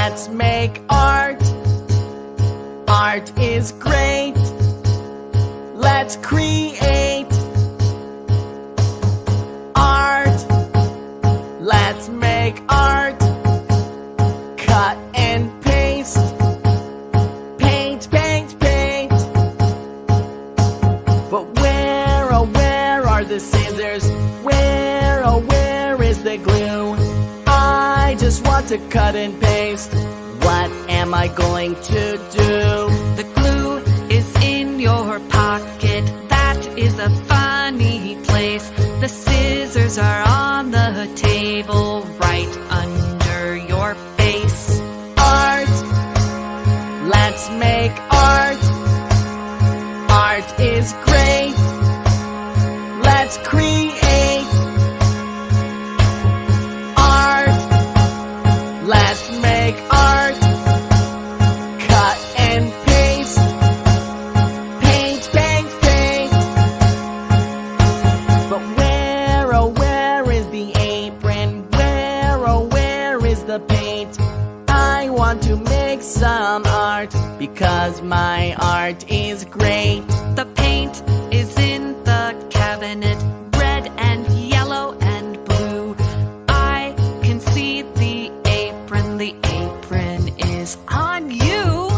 Let's make art. Art is great. Let's create art. Let's make art. Cut and paste. Paint, paint, paint. But where, oh where are the scissors? Where, oh where is the glue? I just want to cut and paste. What am I going to do? The glue is in your pocket. That is a funny place. The scissors are on the table right under your face. Art. Let's make art. Art is great. Let's create art. Let's make art. Cut and paste. Paint, paint, paint. But where, oh where is the apron? Where, oh where is the paint? I want to make some art because my art is great. The paint is in the cabinet, red and yellow and blue. I can see the apron. The apron is on you.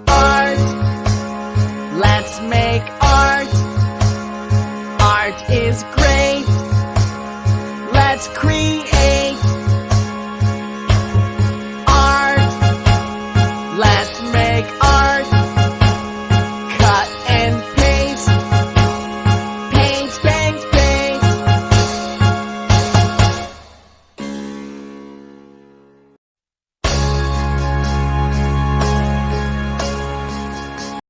Art. Let's make art. Art is great. Let's create